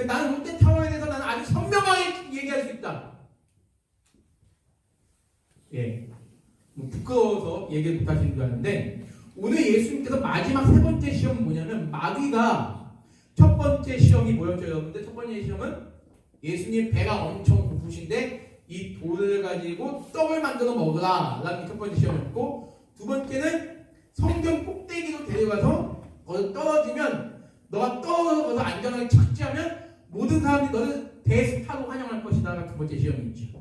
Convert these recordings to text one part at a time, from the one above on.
나는 롯데타워에 대해서 나는 아주 선명하게 얘기할 수 있다. 예, 부끄러워서 얘기를 못하시는 줄 아는데 오늘 예수님께서 마지막 세 번째 시험은 뭐냐면 마귀가 첫 번째 시험이 뭐였죠 여러분들? 첫 번째 시험은 예수님 배가 엄청 고프신데 이 돌을 가지고 떡을 만들어 먹으라 라는 게 첫 번째 시험이었고 두 번째는 성전 꼭대기로 데려가서 거기서 떨어지면 너가 떨어져서 안전하게 착지하면 모든 사람들이 너를 대스타로 환영할 것이다가 두 번째 시험이죠.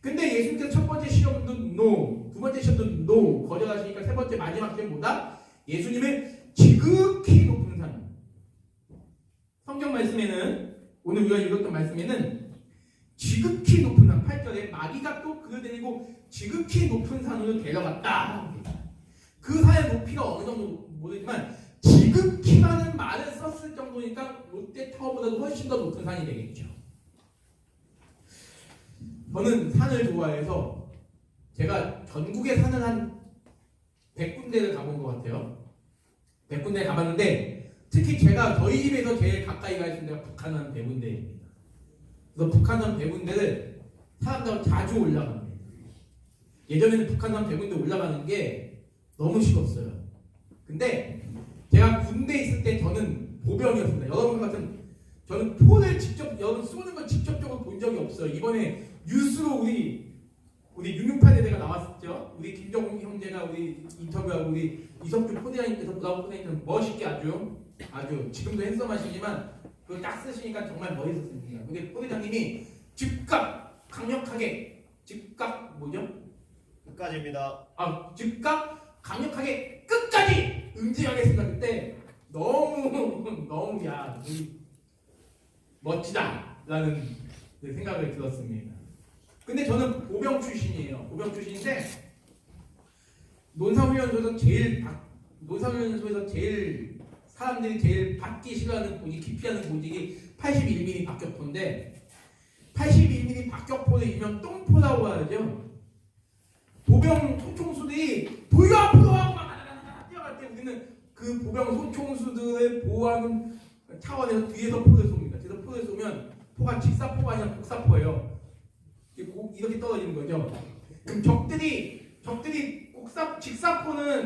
근데 예수님께서 첫 번째 시험도 NO, 두 번째 시험도 NO 거절하시니까 세 번째 마지막 시험 뭐다? 예수님의 지극히 높은 산. 성경 말씀에는 오늘 우리가 읽었던 말씀에는 지극히 높은 산 8절에 마귀가 또 그를 데리고 지극히 높은 산으로 데려갔다. 그 산의 높이가 어느 정도 모르지만 지극히라는 말을 썼을 정도니까 롯데타워보다도 훨씬 더 높은 산이 되겠죠. 저는 산을 좋아해서 제가 전국의 산을 한 100군데를 가본 것 같아요. 100군데 가봤는데 특히 제가 저희 집에서 제일 가까이 가 있는 데가 북한산 배군대입니다. 그래서 북한산 배군대를 사람들하고 자주 올라갑니다. 예전에는 북한산 배군대 올라가는 게 너무 싫었어요. 근데 제가 군대에 있을 때 저는 보병이었습니다. 여러분 같은 저는 포를 직접 여러분 쏘는 걸 직접적으로 본 적이 없어요. 이번에 뉴스로 우리 668대대가 나왔었죠. 우리 김정훈 형제가 우리 인터뷰하고 우리 이석준 포대장님께서 브라보 포대장님 멋있게 아주 지금도 핸섬하시지만 그걸 딱 쓰시니까 정말 멋있었습니다. 근데 포대장님이 즉각 강력하게 즉각 뭐죠? 끝까지입니다. 즉각 강력하게 끝까지 응징하겠습니다. 그때 너무 야 멋지다라는 생각을 들었습니다. 근데 저는 보병 출신이에요. 보병 출신인데 논사훈련소에서 제일 사람들이 제일 받기 싫어하는 보직, 기피하는 보직이 81mm 박격포인데 81mm 박격포를 일명 똥포라고 하죠. 보병 소총수들이 돌려 앞으로 하고 막 뛰어갈 때 우리는 그 보병 소총수들을 보호하는 차원에서 뒤에서 포를 쏩니다. 뒤에서 포를 쏘면 포가 직사포가 아니라 곡사포예요. 이렇게 떨어지는 거죠. 그럼 적들이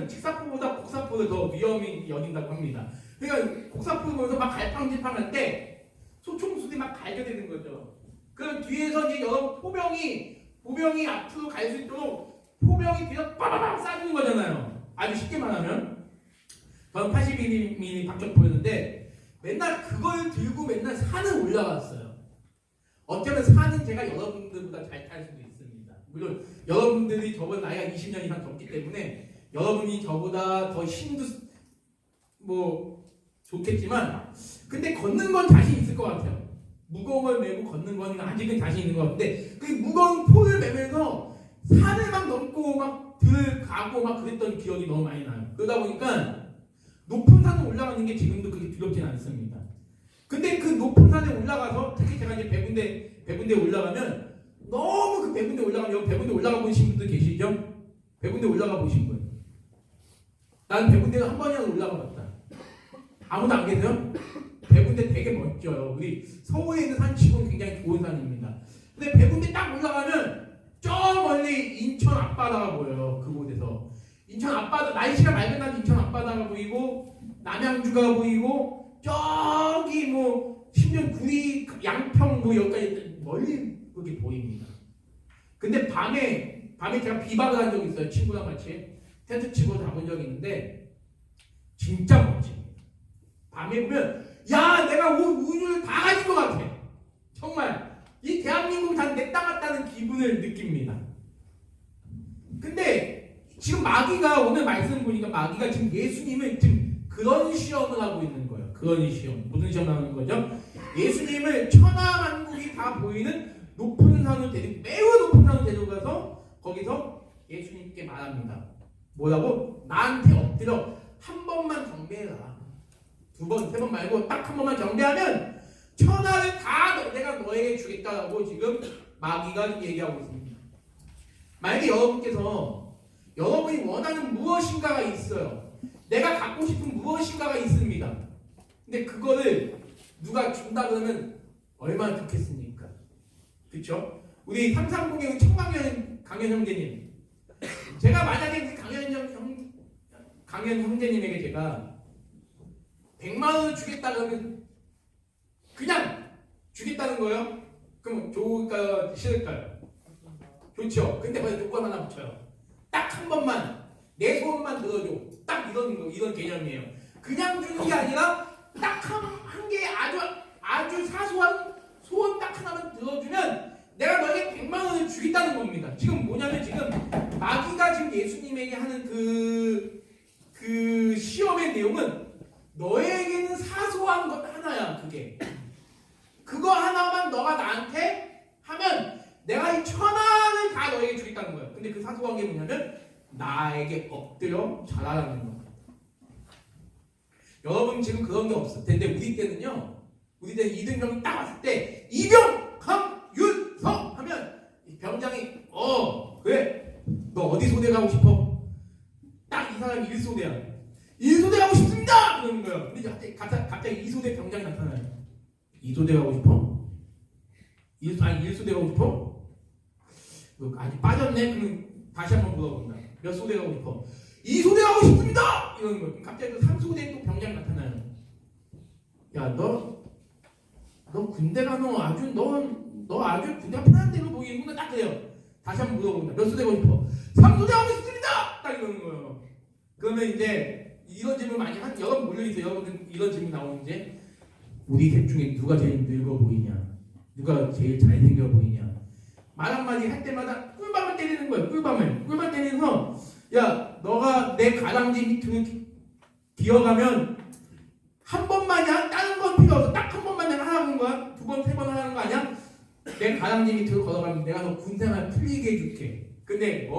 직사포보다 곡사포를 더 위험히 여긴다고 합니다. 그러니까 곡사포를 보면서 막 갈팡질팡할 때 소총수들이 막 갈겨대는 거죠. 그럼 뒤에서 이제 여러 포병이 앞으로 갈 수 있도록 포병이 뒤에서 빠바박 쏴주는 거잖아요. 아주 쉽게 말하면 저는 82mm 박격포였는데 맨날 그걸 들고 맨날 산을 올라갔어요. 어쩌면 산은 제가 여러분들보다 잘 탈 수도 있습니다. 물론 여러분들이 저보다 나이가 20년 이상 젊기 때문에 여러분이 저보다 더 힘도 좋겠지만 근데 걷는 건 자신 있을 것 같아요. 무거운 걸 메고 걷는 건 아직은 자신 있는 것 같은데 그 무거운 포를 메면서 산을 막 넘고 막 들가고 막 그랬던 기억이 너무 많이 나요. 그러다 보니까 높은 산을 올라가는 게 지금도 그렇게 두렵진 않습니다. 근데 그 높은 산에 올라가서 특히 제가 이제 배군대에 올라가면 너무 그 배군대 올라가면 여기 배군대 올라가 보신 분들 계시죠? 배군대 올라가 보신 분. 난 배군대는 한 번이라도 올라가 봤다. 아무도 안 계세요? 배군대 되게 멋져요. 우리 서울에 있는 산치고는 굉장히 좋은 산입니다. 근데 배군대 딱 올라가면 저 멀리 인천 앞바다가 보여요. 그곳에서. 인천 앞바다, 날씨가 맑은 날 인천 앞바다가 보이고 남양주가 보이고 저기 심지어 구리, 양평 여기까지 멀리 그렇게 보입니다. 근데 밤에 제가 비박을 한 적이 있어요. 친구랑 같이 텐트 치고 잡은 적이 있는데 진짜 멋집니다. 밤에 보면 야 내가 우주를 다 가진 것 같아. 정말 이 대한민국 다 내 땅 같다는 기분을 느낍니다. 근데 지금 마귀가 오늘 말씀 보니까 마귀가 지금 예수님을 지금 그런 시험을 하고 있는 거예요. 그런 시험. 무슨 시험을 하는 거죠? 예수님을 천하만국이 다 보이는 높은 산을 매우 높은 산을 데려가서 거기서 예수님께 말합니다. 뭐라고? 나한테 엎드려 한 번만 경배해라. 두 번, 세 번 말고 딱 한 번만 경배하면 천하를 다 내가 너에게 주겠다라고 지금 마귀가 얘기하고 있습니다. 만약에 여러분이 원하는 무엇인가가 있어요. 내가 갖고 싶은 무엇인가가 있습니다. 근데 그거를 누가 준다 그러면 얼마나 좋겠습니까? 그렇죠? 우리 330의 강현 형제님, 제가 만약에 강현 형제님에게 제가 100만 원을 주겠다 그러면 그냥 주겠다는 거예요? 그럼 좋을까요? 싫을까요? 좋죠. 근데 거기에 조건 하나 붙여요. 딱 한 번만 내 소원만 들어줘. 딱 이런 개념이에요. 그냥 주는 게 아니라 딱 한 개 아주 사소한 소원 딱 하나만 들어주면 내가 너에게 100만 원을 주겠다는 겁니다. 지금 뭐냐면 지금 마귀가 지금 예수님에게 하는 그 시험의 내용은 너에게는 사소한 것 하나야. 그거 하나만 너가 나한테 하면 내가 이 1000원을 다 너에게 주겠다는 거야. 근데 그 사소한 게 뭐냐면 나에게 엎드려 잘하라는 거야. 여러분 지금 그런 게 없을 텐데 우리 때는 이등병이 딱 왔을 때 이병 강윤서 하면 병장이 그래 너 어디 소대 가고 싶어? 딱 이 사람이 1소대야. 1소대 가고 싶습니다! 그러는 거예요. 근데 갑자기 2소대 병장이 나타나요. 2소대 가고 싶어? 1소대 가고 싶어? 너 아직 빠졌네? 그러면 다시 한번 물어본다. 몇 소대 가고 싶어? 2소대 가고 싶습니다! 이러는 거예요. 갑자기 또 3소대 또 병장이 나타나요. 야, 너 군대가 너 아주 군대가 편한 대로 보이는구나. 딱 그래요. 다시 한번 물어본다. 몇 소대 가고 싶어? 3소대 가고 싶습니다! 딱 이러는 거예요. 그러면 이제 이런 질문 많이 여러분 몰려있어요. 여러분들 이런 질문 나오는 이제 우리 셋 중에 누가 제일 늙어 보이냐? 누가 제일 잘생겨 보이냐? 말 한마디 할 때마다 꿀밤을 때리는 거예요. 꿀밤 때리면서 야 너가 내 가랑지 밑으로 기어가면 한 번만이야. 다른 건 필요 없어. 딱 한 번만 하라는 거야. 2번, 3번 하라는 거 아니야? 내 가랑지 밑으로 걸어가면 내가 너 군생활 풀리게 해줄게. 근데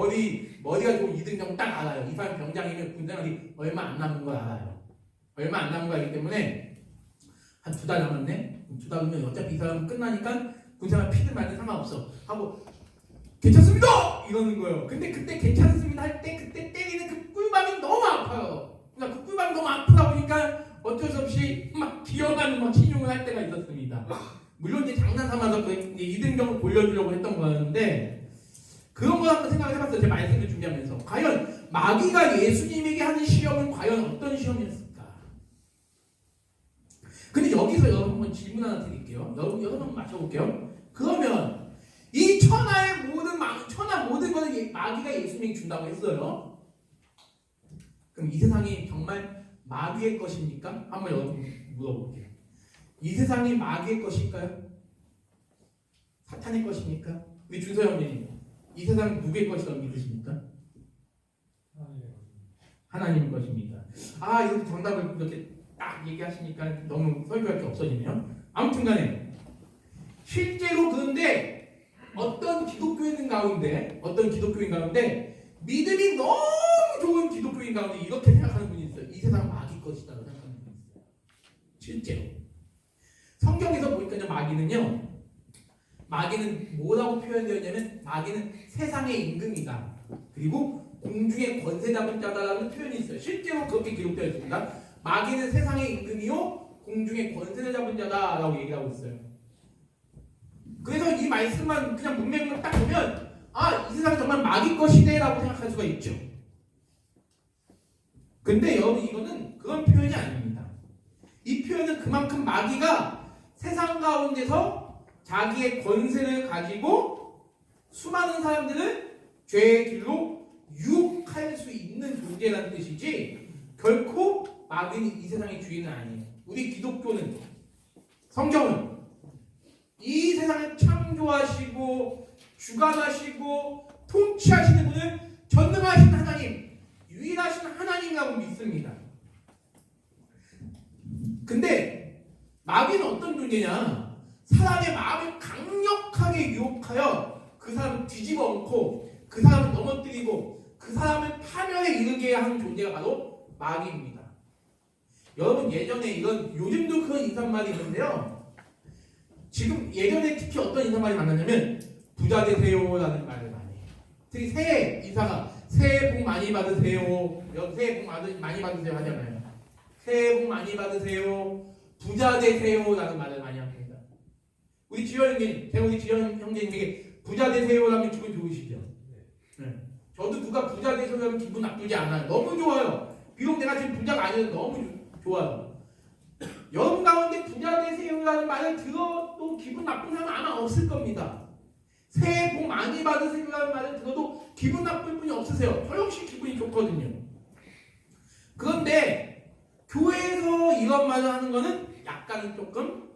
머리가 좀 이등병 딱 알아요. 이 사람 병장이면 군생활이 얼마 안 남은 걸 알아요. 얼마 안 남은 거 알기 때문에 한 2달 남았네? 2달이면 어차피 이 사람은 끝나니까 군생활 피든 말든 상관없어 하고 괜찮습니다! 이러는 거예요. 근데 그때 괜찮습니다 할 때 그때 때리는 그 꿀밤이 너무 아파요. 그러니까 그 꿀밤이 너무 아프다 보니까 어쩔 수 없이 막 기어가는 신용을 할 때가 있었습니다. 물론 이제 장난 삼아서 이등병을 보여주려고 했던 거였는데 그런 거 한번 생각을 해봤어요. 제 말씀을 준비하면서 과연 마귀가 예수님에게 하는 시험은 과연 어떤 시험이었을까? 근데 여기서 여러분 한번 질문 하나 드릴게요. 여러분 한번 맞춰볼게요. 그러면 이 천하 모든 것을 마귀가 예수님에게 준다고 했어요. 그럼 이 세상이 정말 마귀의 것입니까? 한번 여러분 물어볼게요. 이 세상이 마귀의 것일까요? 사탄의 것입니까? 우리 준서 형님, 이 세상 누구의 것이라고 믿으십니까? 하나님 것입니다. 이렇게 정답을 이렇게 딱 얘기하시니까 너무 설교할 게 없어지네요. 아무튼간에 실제로 그런데 어떤 기독교인 가운데 믿음이 너무 좋은 기독교인 가운데 이렇게 생각하는 분이 있어요. 이 세상 마귀 것이다라고 생각하는 분이 있어요. 실제로 성경에서 보니까 마귀는 뭐라고 표현되었냐면 마귀는 세상의 임금이다. 그리고 공중의 권세 잡은 자다라는 표현이 있어요. 실제로 그렇게 기록되어 있습니다. 마귀는 세상의 임금이요 공중의 권세를 잡은 자다라고 얘기를 하고 있어요. 그래서 이 말씀만 그냥 문맥으로 딱 보면 이 세상은 정말 마귀 것이네라고 생각할 수가 있죠. 근데 여러분 이거는 그런 표현이 아닙니다. 이 표현은 그만큼 마귀가 세상 가운데서 자기의 권세를 가지고 수많은 사람들을 죄의 길로 유혹할 수 있는 존재라는 뜻이지 결코 마귀는 이 세상의 주인은 아니에요. 우리 기독교는 성경은 이 세상을 창조하시고 주관하시고 통치하시는 분을 전능하신 하나님, 유일하신 하나님이라고 믿습니다. 근데 마귀는 어떤 존재냐? 사람의 마음을 강력하게 유혹하여 그 사람을 뒤집어 엎고 그 사람을 넘어뜨리고 그 사람을 파멸에 이르게 하는 존재가 바로 마귀입니다. 여러분 예전에 요즘도 그런 인사말이 있는데요. 지금 예전에 특히 어떤 인사말이 많았냐면 부자 되세요라는 말을 많이 해요. 특히 새해 인사가 새해 복 많이 받으세요. 새해 복 많이 받으세요 하잖아요. 새해 복 많이 받으세요. 부자 되세요라는 말을 많이 합니다. 우리 지현 형님, 제가 우리 지현 형제님에게 부자 되세요라면 기분 좋으시죠? 네. 저도 누가 부자 되세요라면 기분 나쁘지 않아요. 너무 좋아요. 비록 내가 지금 부자가 아니어도 너무 좋아요. 여러분 가운데 부자 되세요라는 말을 들어도 기분 나쁜 사람은 아마 없을 겁니다. 새해 복 많이 받으세요라는 말을 들어도 기분 나쁠 분이 없으세요. 저 역시 기분이 좋거든요. 그런데 교회에서 이런 말을 하는 거는 약간은 조금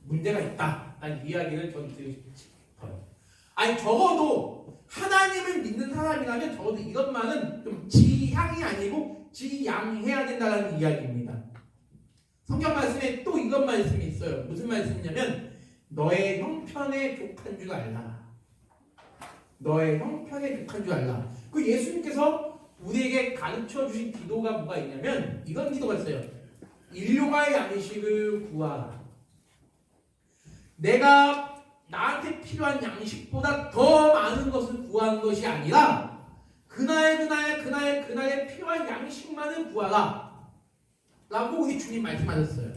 문제가 있다라는 이야기를 전 드리고 싶어요. 아니 적어도 하나님을 믿는 사람이라면 적어도 이런 말은 좀 지향이 아니고 지양해야 된다는 이야기입니다. 성경 말씀에 또 이런 말씀이 있어요. 무슨 말씀이냐면 너의 형편에 족한 줄 알라. 너의 형편에 족한 줄 알라. 그 예수님께서 우리에게 가르쳐 주신 기도가 뭐가 있냐면 이런 기도가 있어요. 일용할 양식을 구하라. 내가 나한테 필요한 양식보다 더 많은 것을 구하는 것이 아니라 그날에 필요한 양식만을 구하라 라고 우리 주님 말씀하셨어요.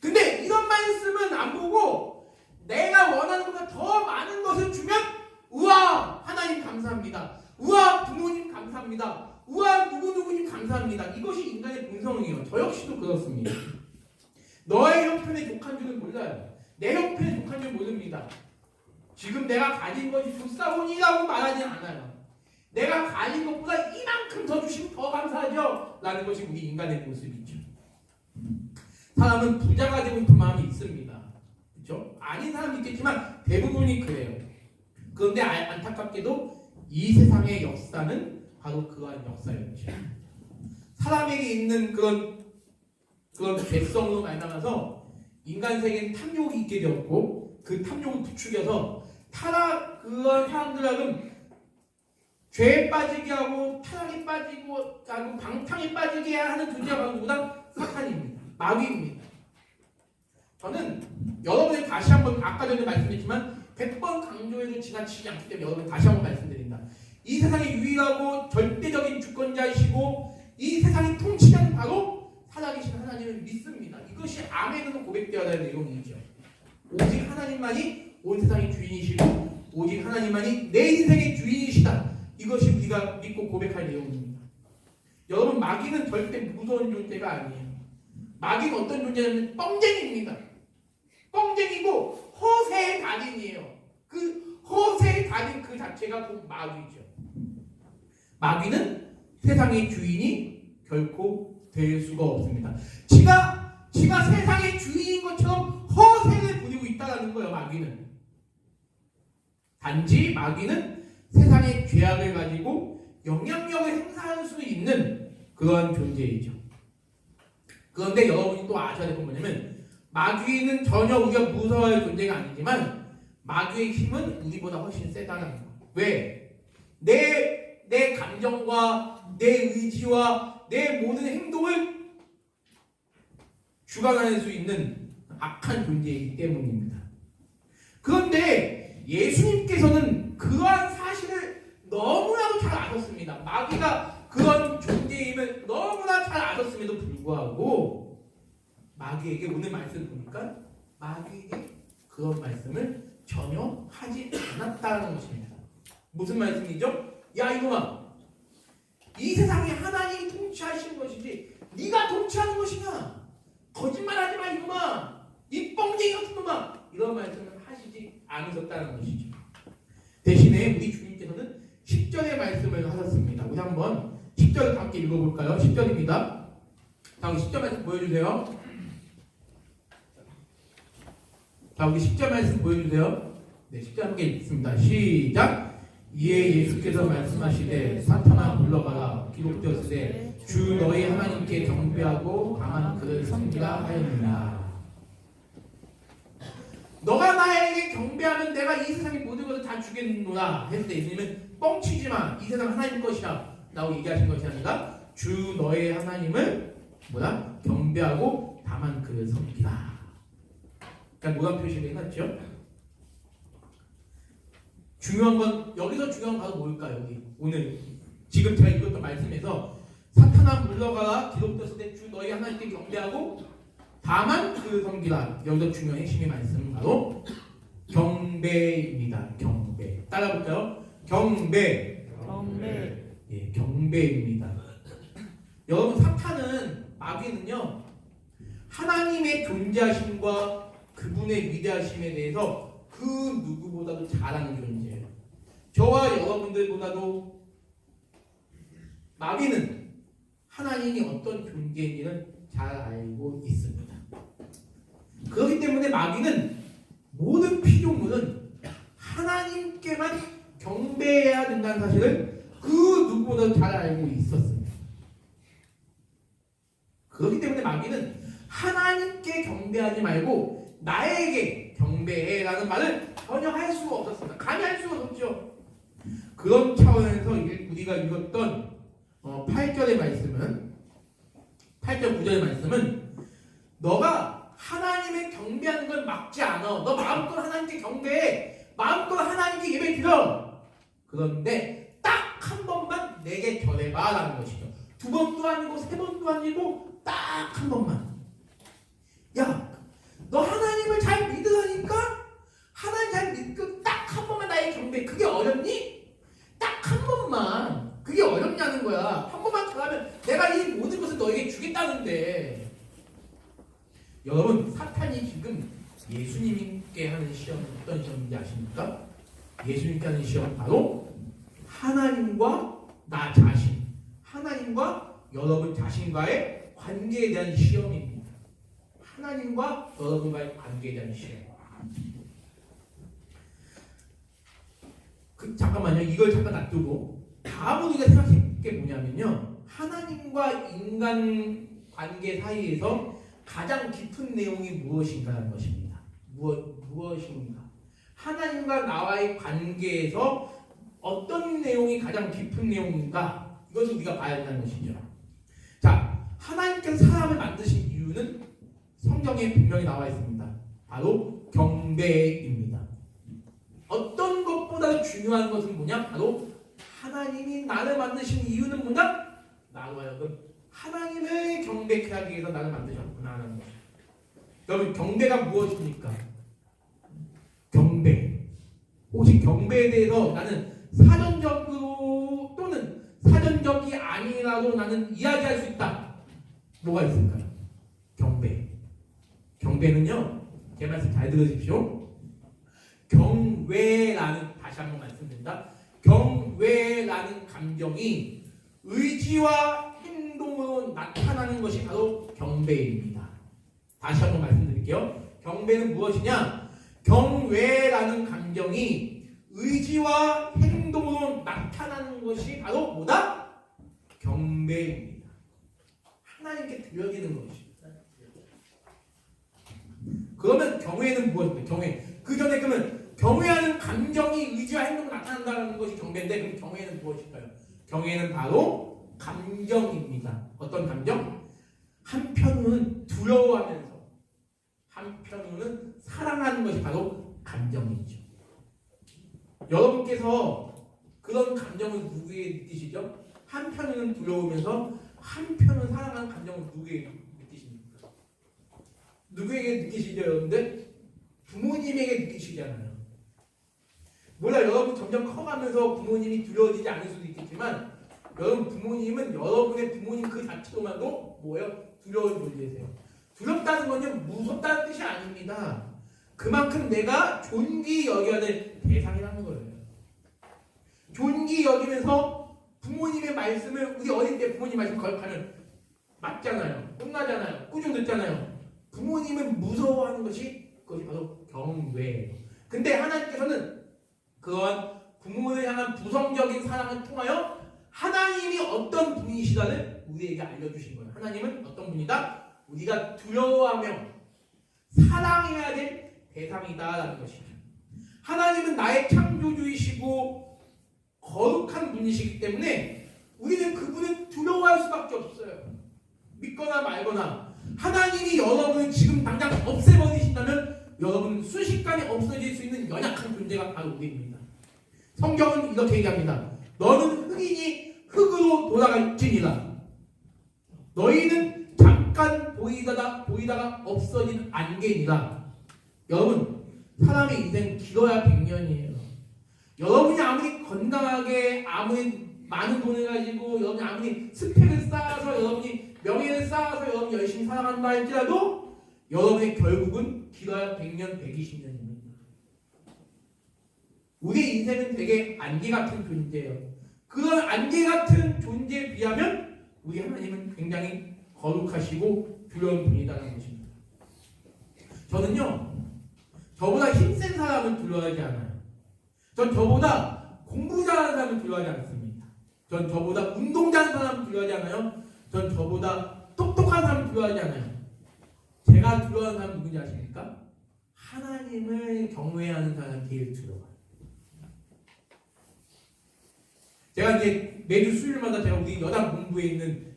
근데 이런 말씀은 안 보고 내가 원하는 것보다 더 많은 것을 주면 우와 하나님 감사합니다. 우와 부모님 감사합니다. 우와 누구누구님 감사합니다. 이것이 인간의 본성이에요. 저 역시도 그렇습니다. 너의 형편에 족한 줄은 몰라요. 내 형편에 족한 줄 모릅니다. 지금 내가 가진 것이 좋사오니라고 말하지 않아요. 내가 가진 것보다 이만큼 더 주시면 더 감사하죠 라는 것이 우리 인간의 모습이죠. 사람은 부자가 되고 싶은 마음이 있습니다. 그렇죠? 아닌 사람도 있겠지만 대부분이 그래요. 그런데 안타깝게도 이 세상의 역사는 바로 그러한 역사였죠. 사람에게 있는 그런 죄성으로 말미암아서 인간 세계는 탐욕이 있게 되었고 그 탐욕을 부추겨서 그런 사람들은 죄에 빠지게 하고 타락에 빠지고 방탕에 빠지게 하는 존재가 누구다? 사탄입니다. 마귀입니다. 저는 여러분이 다시 한번 아까 전에 말씀드렸지만 100번 강조해도 지나치지 않기 때문에 여러분 다시 한번 말씀드린다. 이 세상의 유일하고 절대적인 주권자이시고 이 세상의 통치자는 바로 살아계신 하나님을 믿습니다. 이것이 아멘으로 고백되어야 할 내용이죠. 오직 하나님만이 온 세상의 주인이시고 오직 하나님만이 내 인생의 주인이시다. 이것이 우리가 믿고 고백할 내용입니다. 여러분 마귀는 절대 무서운 존재가 아니에요. 마귀는 어떤 존재냐면 뻥쟁이입니다. 뻥쟁이고 허세의 달인이에요. 그 허세의 달인 그 자체가 곧 마귀죠. 마귀는 세상의 주인이 결코 될 수가 없습니다. 지가 세상의 주인인 것처럼 허세를 부리고 있다는 거예요. 마귀는. 단지 마귀는 세상의 죄악을 가지고 영향력을 행사할 수 있는 그런 존재이죠. 그런데 여러분이 또 아셔야 될 건 뭐냐면 마귀는 전혀 우리가 무서워할 존재가 아니지만 마귀의 힘은 우리보다 훨씬 세다는 거예요. 왜? 내 감정과 내 의지와 내 모든 행동을 주관할 수 있는 악한 존재이기 때문입니다. 그런데 예수님께서는 그러한 사실을 너무나도 잘 아셨습니다. 마귀가 그런 존재임을 너무나 잘 아셨음에도 불구하고 마귀에게 오늘 말씀을 보니까 마귀에게 그런 말씀을 전혀 하지 않았다는 것입니다. 무슨 말씀이죠? 야 이놈아, 이 세상에 하나님이 통치하시는 것이지 네가 통치하는 것이냐? 거짓말하지 마 이놈아, 이 뻥쟁이 같은 놈아, 이런 말씀을 하시지 않으셨다는 것이죠. 대신에 우리 주님께서는 10절의 말씀을 하셨습니다. 우리 한번 10절 함께 읽어볼까요? 10절입니다. 다음 10절 말씀 보여주세요. 자, 우리 10절 말씀 보여주세요. 네, 10절 함께 읽습니다. 시작! 이에 예수께서 말씀하시되 사탄아 물러가라. 기록되었으되 주 너희 하나님께 경배하고 다만 그를 섬기라 하였느니라. 너가 나에게 경배하면 내가 이 세상의 모든 것을 다 주겠노라 했을 때 예수님은 뻥치지 마. 이 세상 하나님 것이야 라고 얘기하신 것이 아니라 주 너의 하나님을 경배하고 다만 그를 섬기라. 그러니까 노란 표시를 해놨죠. 중요한 건 여기서 중요한 건 바로 뭘까요? 여기 오늘 지금 제가 이것도 말씀해서 사탄아 물러가라 기록되었을 때 주 너희 하나님께 경배하고 다만 그를 섬기라. 여기서 중요한 핵심의 말씀은 바로 경배입니다. 경배. 따라볼까요? 경배. 예, 경배입니다. 여러분 사탄은 마귀는요 하나님의 존재하심과 그분의 위대하심에 대해서 그 누구보다도 잘 아는 존재예요. 저와 여러분들보다도 마귀는 하나님이 어떤 존재인지를 잘 알고 있습니다. 그렇기 때문에 마귀는 모든 피조물은 하나님께만 경배해야 된다는 사실을 그 누구보다도 잘 알고 있었습니다. 그렇기 때문에 마귀는 하나님께 경배하지 말고 나에게 경배해라는 말을 전혀 할 수가 없었습니다. 감히 할 수가 없죠. 그런 차원에서 우리가 읽었던 8절의 말씀은 8절 9절의 말씀은 너가 하나님의 경배하는 걸 막지 않아. 너 마음껏 하나님께 경배해. 마음껏 하나님께 예배 드려. 그런데 딱 한 번만 내게 절해봐 라는 것이죠. 두 번도 아니고 세 번도 아니고 딱 한 번만. 야, 너 하나님을 잘 믿으라니까? 하나님 잘 믿고 딱 한 번만 나의 경배. 그게 어렵니? 딱 한 번만. 그게 어렵냐는 거야. 한 번만 잘하면 내가 이 모든 것을 너에게 주겠다는데. 여러분 사탄이 지금 예수님께 하는 시험은 어떤 시험인지 아십니까? 예수님께 하는 시험은 바로 하나님과 나 자신, 하나님과 여러분 자신과의 관계에 대한 시험입니다. 하나님과 여러분과의 관계에 대한 시험. 잠깐만요. 이걸 잠깐 놔두고 다음으로 우리가 생각할 게 뭐냐면요. 하나님과 인간 관계 사이에서 가장 깊은 내용이 무엇인가라는 것입니다. 무엇인가? 하나님과 나와의 관계에서 어떤 내용이 가장 깊은 내용인가? 이것을 우리가 봐야 한다는 것이죠. 자, 하나님께서 사람을 만드신 이유는 성경에 분명히 나와 있습니다. 바로 경배입니다. 어떤 것보다 중요한 것은 뭐냐? 바로 하나님이 나를 만드신 이유는 뭐냐? 나로 하여금 하나님을 경배케 하기 위해서 나를 만드셨구나 하는 거죠. 여러분 경배가 무엇입니까? 경배. 혹시 경배에 대해서 나는 사전적으로 또는 사전적이 아니라도 나는 이야기할 수 있다. 뭐가 있을까요? 경배. 경배는요. 제 말씀 잘 들으십시오. 경외라는 다시 한번 말씀드립니다. 경외라는 감정이 의지와 행동으로 나타나는 것이 바로 경배입니다. 다시 한번 말씀드릴게요. 경배는 무엇이냐? 경외라는 감정이 의지와 행동으로 나타나는 것이 바로 뭐다? 경배입니다. 하나님께 드려지는 것입니다. 그러면 경외는 무엇입니까? 경외. 그 전에 그러면 경외하는 감정이 의지와 행동으로 나타난다는 것이 경배인데 그럼 경외는 무엇일까요? 경외는 바로 감정입니다. 어떤 감정? 한편으로는 두려워하면서 한편으로는 사랑하는 것이 바로 감정이죠. 여러분께서 그런 감정을 누구에게 느끼시죠? 한편으로는 두려우면서 한편은 사랑하는 감정을 누구에게 느끼십니까? 누구에게 느끼시죠, 여러분들? 부모님에게 느끼시잖아요. 몰라 여러분 점점 커가면서 부모님이 두려워지지 않을 수도 있겠지만 여러분 부모님은 여러분의 부모님 그 자체로만도 뭐예요? 두려운 존재세요. 두렵다는 건요 무섭다는 뜻이 아닙니다. 그만큼 내가 존귀 여겨야 될 대상이라는 거예요. 존귀 여기면서 부모님의 말씀을 우리 어릴 때 부모님 말씀 거역하면 맞잖아요. 혼나잖아요. 꾸중 듣잖아요. 부모님은 무서워하는 것이 그것이 바로 경외예요. 근데 하나님께서는 그러한 부모를 향한 부정적인 사랑을 통하여 하나님이 어떤 분이시다를 우리에게 알려주신 거예요. 하나님은 어떤 분이다? 우리가 두려워하며 사랑해야 될 대상이다라는 것이죠. 하나님은 나의 창조주이시고 거룩한 분이시기 때문에 우리는 그분을 두려워할 수밖에 없어요. 믿거나 말거나. 하나님이 여러분을 지금 당장 없애버리신다면 여러분은 순식간에 없어질 수 있는 연약한 존재가 바로 우리입니다. 성경은 이렇게 얘기합니다. 너는 흙이니 흙으로 돌아갈지니라. 너희는 잠깐 보이다가 없어진 안개니라. 여러분, 사람의 인생 길어야 100년이에요. 여러분이 아무리 건강하게, 아무리 많은 돈을 가지고, 여러분이 아무리 스펙을 쌓아서, 여러분이 명예를 쌓아서 여러분이 열심히 살아간다 할지라도 여러분의 결국은 길어야 100년, 120년입니다. 우리 인생은 되게 안개 같은 존재예요. 그런 안개 같은 존재에 비하면 우리 하나님은 굉장히 거룩하시고 두려운 분이라는 것입니다. 저는요, 저보다 힘센 사람은 두려워하지 않아요. 전 저보다 공부 잘하는 사람은 두려워하지 않습니다. 전 저보다 운동 잘하는 사람은 두려워하지 않아요. 전 저보다 똑똑한 사람은 두려워하지 않아요. 제가 두려워하는 사람은 누군지 아십니까? 하나님을 경외하는 사람은 제일 두려워요. 제가 이제 매주 수요일마다 제가 우리 여당 본부에 있는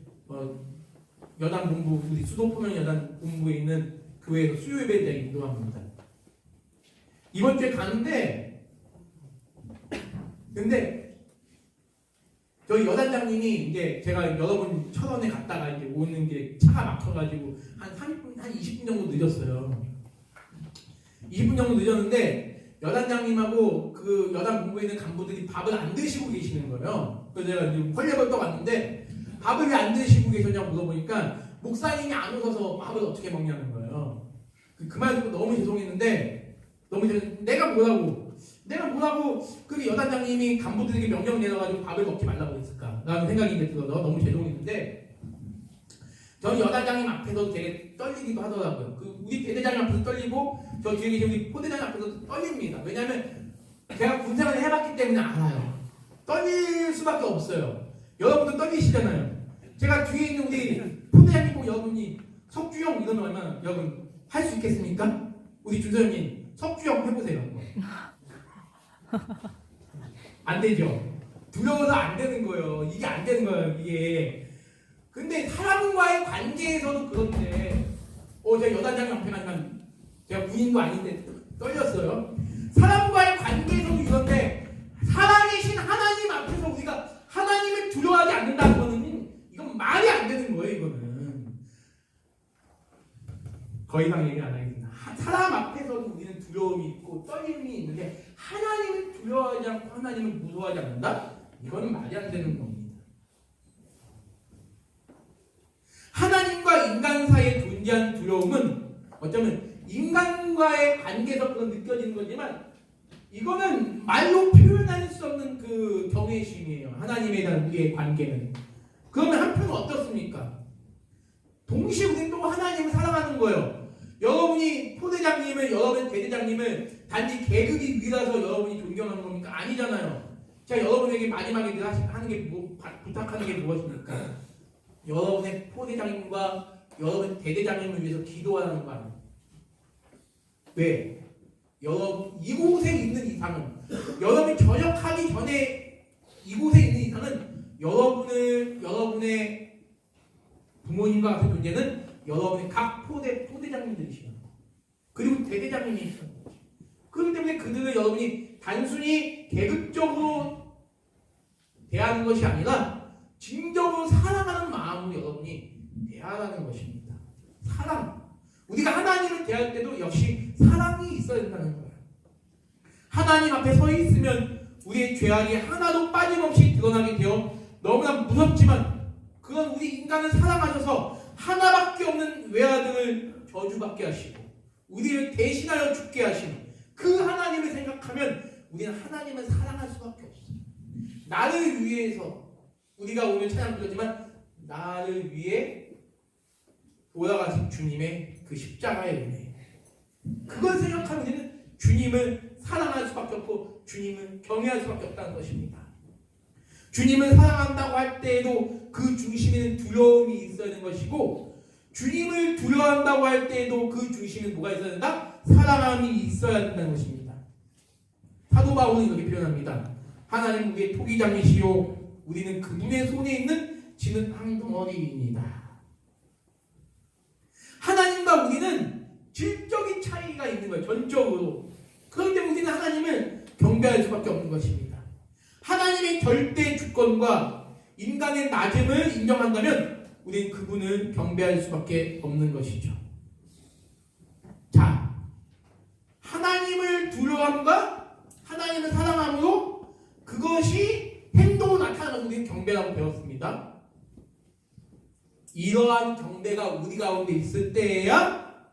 여당 본부, 우리 수도포면 여당 본부에 있는 교회에서 수요 예배를 제가 인도합니다. 이번 주에 가는데, 근데 저희 여단장님이 이제 제가 여러 번 철원에 갔다가 이제 오는 게 차가 막혀가지고 한 30분, 한 20분 정도 늦었어요. 20분 정도 늦었는데 여단장님하고 그 여단 본부에 있는 간부들이 밥을 안 드시고 계시는 거예요. 그래서 제가 지금 헐레벌떡 왔는데 밥을 왜 안 드시고 계셨냐고 물어보니까 목사님이 안 오셔서 밥을 어떻게 먹냐는 거예요. 그 말 듣고 너무 죄송했는데 내가 뭐라고 그 여단장님이 간부들에게 명령 내려가지고 밥을 먹지 말라고 했을까 라는 생각이 이제 들어서 너무 죄송했는데 저는 여단장님 앞에서 되게 떨리기도 하더라고요. 그 우리 대대장님 앞에서 떨리고 저 뒤에 계신 우리 포대장님 앞에서 떨립니다. 왜냐하면 제가 군생활을 해봤기 때문에 알아요. 떨릴 수밖에 없어요. 여러분도 떨리시잖아요. 제가 뒤에 있는 우리 포대장님 보고 여러분이 석주형 이러면 얼마나 여러분 할 수 있겠습니까? 우리 준서형님 석주형 해보세요. 안 되죠. 두려워서 안 되는 거예요. 이게 안 되는 거예요. 이게. 근데 사람과의 관계에서도 그런데 제가 여단장님 앞에 가니까 제가 군인도 아닌데 떨렸어요. 사람과의 관계에서도 이런데 살아계신 하나님 앞에서 우리가 하나님을 두려워하지 않는다는 거는 이건 말이 안 되는 거예요. 이거는 더 이상 얘기 안 하겠습니다. 사람 앞에서도 우리는 두려움이 있고 떨림이 있는데 하나님을 두려워하지 않고 하나님을 무서워하지 않는다? 이거는 말이 안 되는 겁니다. 하나님과 인간 사이에 존재한 두려움은 어쩌면 인간과의 관계에서 그런 느껴지는 거지만 이거는 말로 표현할 수 없는 그 경외심이에요. 하나님에 대한 우리의 관계는. 그러면 한편은 어떻습니까? 동시에 우리는 또 하나님을 사랑하는 거예요. 여러분이 포대장님을, 여러분 대대장님을 단지 계급이 위라서 여러분이 존경하는 겁니까? 아니잖아요. 제가 여러분에게 마지막에 부탁하는 게 무엇입니까? 여러분의 포대장님과 여러분 대대장님을 위해서 기도하는 거 아니에요. 왜? 여러분 이곳에 있는 이상은 여러분이 전역하기 전에 이곳에 있는 이상은 여러분의 부모님과 같은 존재는 여러분의 각 포대장님들이시죠. 그리고 대대장님이시죠. 그렇기 때문에 그들을 여러분이 단순히 계급적으로 대하는 것이 아니라 진정으로 사랑하는 마음으로 여러분이 대하라는 것입니다. 사랑. 우리가 하나님을 대할 때도 역시 사랑이 있어야 된다는 거예요. 하나님 앞에 서 있으면 우리의 죄악이 하나도 빠짐없이 드러나게 되어 너무나 무섭지만 그건 우리 인간을 사랑하셔서 하나밖에 없는 외아들을 저주받게 하시고 우리를 대신하여 죽게 하신 그 하나님을 생각하면 우리는 하나님을 사랑할 수밖에 없어요. 나를 위해서 우리가 오늘 찬양 불렀지만 나를 위해 돌아가신 주님의 그 십자가의 은혜, 그걸 생각하면 우리는 주님을 사랑할 수밖에 없고 주님을 경외할 수밖에 없다는 것입니다. 주님을 사랑한다고 할 때에도 그 중심에는 두려움이 있어야 하는 것이고 주님을 두려워한다고 할 때에도 그 중심에 뭐가 있어야 된다? 사랑함이 있어야 된다는 것입니다. 사도 바울은 이렇게 표현합니다. 하나님 우리의 토기장이시요 우리는 그분의 손에 있는 지는 앙덩어리입니다. 하나님과 우리는 질적인 차이가 있는 거예요. 전적으로. 그렇기 때문에 우리는 하나님을 경배할 수밖에 없는 것입니다. 하나님의 절대 주권과 인간의 낮음을 인정한다면 우리는 그분을 경배할 수밖에 없는 것이죠. 자, 하나님을 두려움과 하나님을 사랑함으로 그것이 행동으로 나타나는 것을 우리는 경배라고 배웠습니다. 이러한 경배가 우리 가운데 있을 때에야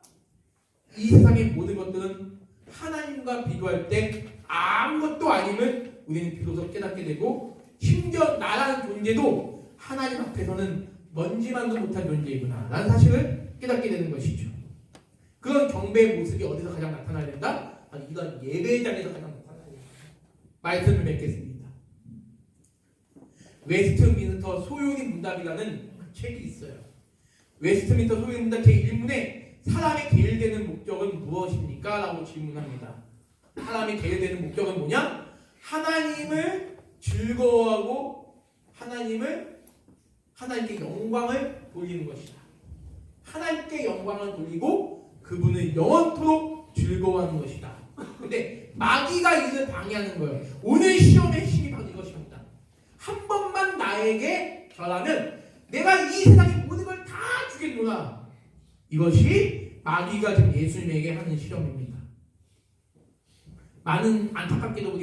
이 세상의 모든 것들은 하나님과 비교할 때 아무것도 아님을 우리는 비로소 깨닫게 되고, 심지어 나라는 존재도 하나님 앞에서는 먼지만도 못한 존재이구나 라는 사실을 깨닫게 되는 것이죠. 그런 경배의 모습이 어디서 가장 나타나야 된다? 이런 예배장에서 가장 나타나야 된다. 말씀을 맺겠습니다. 웨스트민스터 소요리 문답이라는 책이 있어요. 웨스트민스터 소요리 문답 제1문에 사람의 계율되는 목적은 무엇입니까? 라고 질문합니다. 사람의 계율되는 목적은 뭐냐? 하나님을 즐거워하고 하나님께 영광을 돌리는 것이다. 하나님께 영광을 돌리고 그분을 영원토록 즐거워하는 것이다. 근데 마귀가 이를 방해하는 거예요. 오늘 시험의 핵심이 바로 이것입니다. 한 번만 나에게 절하면 내가 이 세상의 모든 걸 다 주겠노라. 이것이 마귀가 지금 예수님에게 하는 실험입니다. 안타깝게도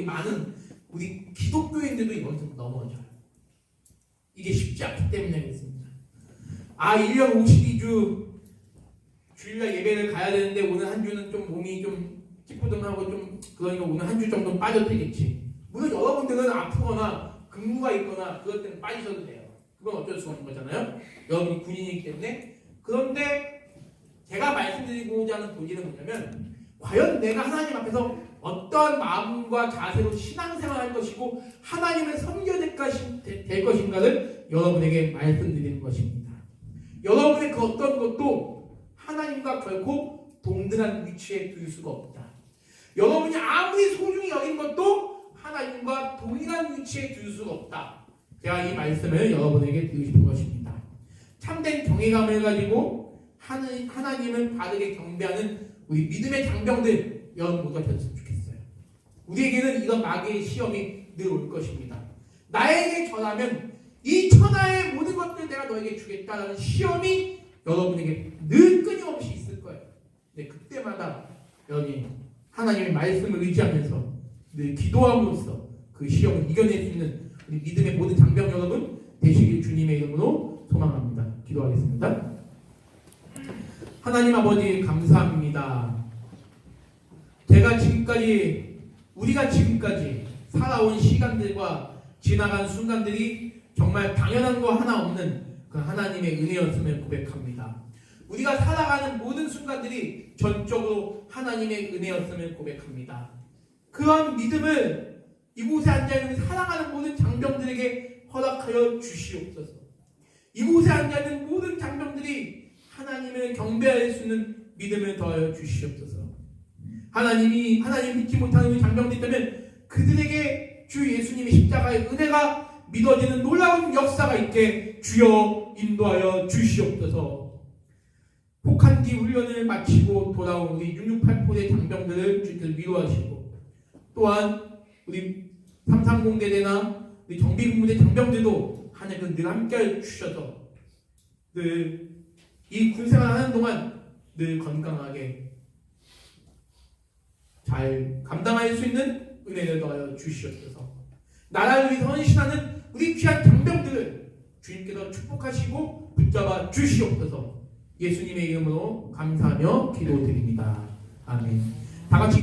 우리 기독교인들도 이것을 넘어져요. 이게 쉽지 않기 때문에 그렇습니다. 1년 52주 주일날 예배를 가야 되는데 오늘 한 주는 좀 몸이 좀 찌뿌둥하고 좀 그러니까 오늘 한 주 정도 빠져도 되겠지. 물론 여러분들은 아프거나 근무가 있거나 그것 때문에 빠지셔도 돼요. 그건 어쩔 수 없는 거잖아요. 여러분이 군인이기 때문에. 그런데 제가 말씀드리고자 하는 본질은 뭐냐면, 과연 내가 하나님 앞에서 어떠한 마음과 자세로 신앙생활을 할 것이고 하나님을 섬겨야 될 것인가를 여러분에게 말씀드리는 것입니다. 여러분의 그 어떤 것도 하나님과 결코 동등한 위치에 둘 수가 없다. 여러분이 아무리 소중히 여긴 것도 하나님과 동일한 위치에 둘 수가 없다. 제가 이 말씀을 여러분에게 드리고 싶은 것입니다. 참된 경외감을 가지고 하나님을 바르게 경배하는 우리 믿음의 장병들 여러분 모두가 되었으면 좋겠어요. 우리에게는 이런 마귀의 시험이 늘 올 것입니다. 나에게 절하면 이 천하의 모든 것들 내가 너에게 주겠다라는 시험이 여러분에게 늘 끊임없이 있을 거예요. 근데 그때마다 여러분이 하나님의 말씀을 의지하면서 늘 기도함으로써 그 시험을 이겨낼 수 있는 우리 믿음의 모든 장병 여러분 되시길 주님의 이름으로 소망합니다. 기도하겠습니다. 하나님 아버지 감사합니다. 우리가 지금까지 살아온 시간들과 지나간 순간들이 정말 당연한 거 하나 없는 그 하나님의 은혜였음을 고백합니다. 우리가 살아가는 모든 순간들이 전적으로 하나님의 은혜였음을 고백합니다. 그런 믿음을 이곳에 앉아있는 사랑하는 모든 장병들에게 허락하여 주시옵소서. 이곳에 앉아있는 모든 장병들이 하나님을 경배할 수 있는 믿음을 더하여 주시옵소서. 하나님 믿지 못하는 우리 장병들이 있다면 그들에게 주 예수님의 십자가의 은혜가 믿어지는 놀라운 역사가 있게 주여 인도하여 주시옵소서. 혹한기 훈련을 마치고 돌아온 우리 668포대 장병들을 주께서 위로하시고, 또한 우리 330대대나 우리 정비군부대 장병들도 하나님께서 늘 함께 주셔서 늘 이 군생활 하는 동안 늘 건강하게 잘 감당할 수 있는 은혜를 더하여 주시옵소서. 나라를 위해서 헌신하는 우리 귀한 장병들을 주님께서 축복하시고 붙잡아 주시옵소서. 예수님의 이름으로 감사하며 기도드립니다. 아멘. 다 같이